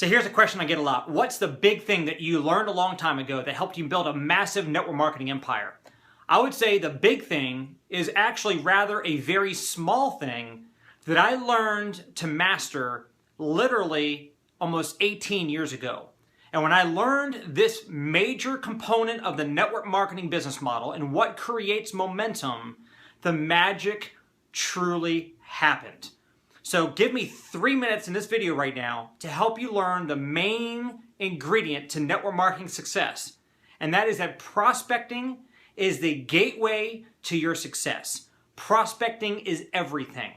So here's a question I get a lot. What's the big thing that you learned a long time ago that helped you build a massive network marketing empire? I would say the big thing is actually rather a very small thing that I learned to master literally almost 18 years ago. And when I learned this major component of the network marketing business model and what creates momentum, the magic truly happened. So give me 3 minutes in this video right now to help you learn the main ingredient to network marketing success. And that is that prospecting is the gateway to your success. Prospecting is everything.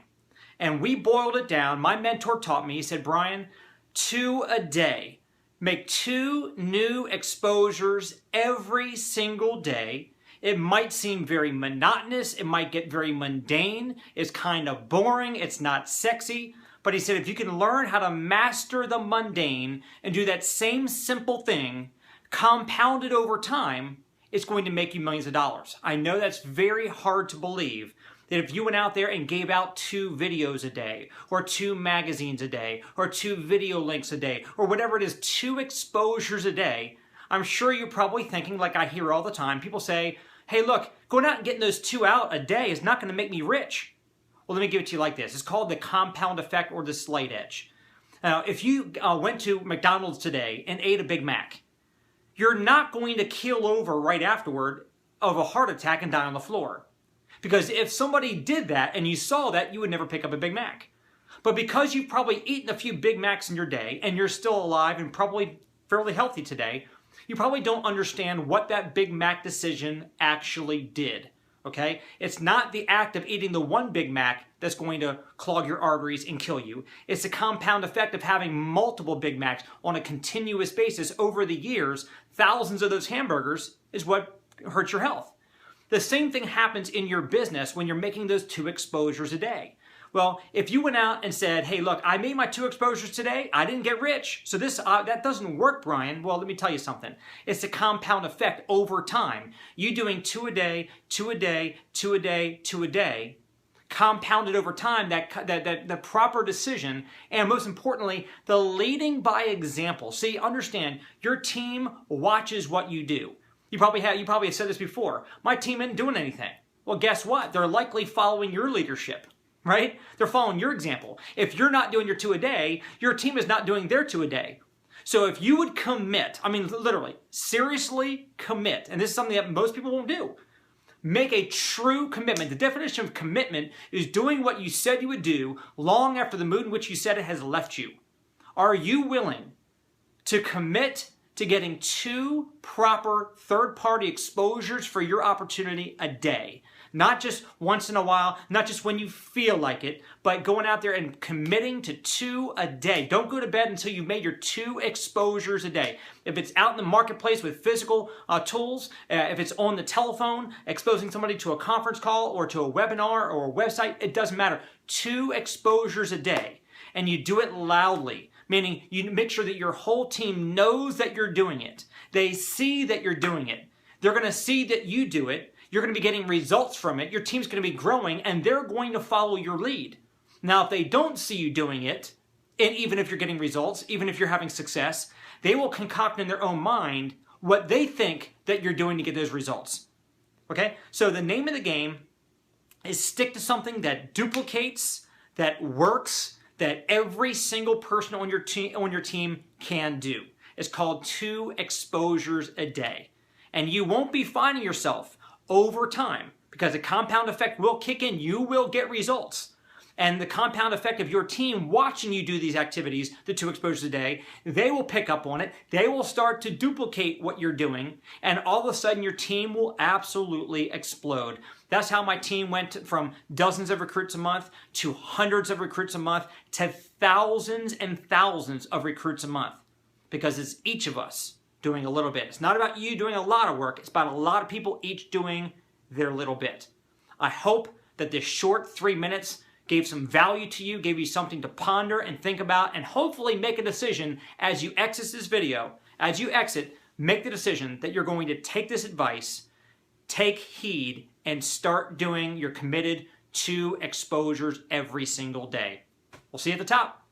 And we boiled it down. My mentor taught me, he said, Brian, 2 a day. Make 2 new exposures every single day. It might seem very monotonous. It might get very mundane. It's kind of boring. It's not sexy. But he said, if you can learn how to master the mundane and do that same simple thing, compounded over time, it's going to make you millions of dollars. I know that's very hard to believe, that if you went out there and gave out 2 videos a day, or 2 magazines a day, or 2 video links a day, or whatever it is, 2 exposures a day, I'm sure you're probably thinking, like I hear all the time, people say, hey look, going out and getting those 2 out a day is not going to make me rich. Well, let me give it to you like this. It's called the compound effect or the slight edge. Now, if you went to McDonald's today and ate a Big Mac, you're not going to keel over right afterward of a heart attack and die on the floor. Because if somebody did that and you saw that, you would never pick up a Big Mac. But because you've probably eaten a few Big Macs in your day and you're still alive and probably fairly healthy today, you probably don't understand what that Big Mac decision actually did. Okay? It's not the act of eating the 1 Big Mac that's going to clog your arteries and kill you. It's the compound effect of having multiple Big Macs on a continuous basis over the years. Thousands of those hamburgers is what hurts your health. The same thing happens in your business when you're making those 2 exposures a day. Well, if you went out and said, hey, look, I made my 2 exposures today. I didn't get rich. So that doesn't work, Brian. Well, let me tell you something. It's a compound effect over time. You doing 2 a day, 2 a day, 2 a day, 2 a day, compounded over time, the proper decision, and most importantly, the leading by example. See, understand, your team watches what you do. You probably have said this before. My team isn't doing anything. Well, guess what? They're likely following your leadership. Right? They're following your example. If you're not doing your 2 a day, your team is not doing their 2 a day. So if you would commit, I mean literally, seriously commit, and this is something that most people won't do, make a true commitment. The definition of commitment is doing what you said you would do long after the mood in which you said it has left you. Are you willing to commit to getting 2 proper third-party exposures for your opportunity a day? Not just once in a while, not just when you feel like it, but going out there and committing to 2 a day. Don't go to bed until you've made your 2 exposures a day. If it's out in the marketplace with physical tools, if it's on the telephone, exposing somebody to a conference call or to a webinar or a website, it doesn't matter. 2 exposures a day. And you do it loudly, meaning you make sure that your whole team knows that you're doing it. They see that you're doing it. They're going to see that you do it. You're going to be getting results from it. Your team's going to be growing, and they're going to follow your lead. Now, if they don't see you doing it, and even if you're getting results, even if you're having success, they will concoct in their own mind what they think that you're doing to get those results. Okay? So the name of the game is stick to something that duplicates, that works, that every single person on your team can do. It's called 2 exposures a day. And you won't be finding yourself over time, because the compound effect will kick in. You will get results. And the compound effect of your team watching you do these activities, the 2 exposures a day, they will pick up on it. They will start to duplicate what you're doing. And all of a sudden, your team will absolutely explode. That's how my team went from dozens of recruits a month to hundreds of recruits a month to thousands and thousands of recruits a month. Because it's each of us doing a little bit. It's not about you doing a lot of work. It's about a lot of people each doing their little bit. I hope that this short 3 minutes gave some value to you, gave you something to ponder and think about, and hopefully make a decision as you exit this video. As you exit, make the decision that you're going to take this advice, take heed, and start doing your committed 2 exposures every single day. We'll see you at the top.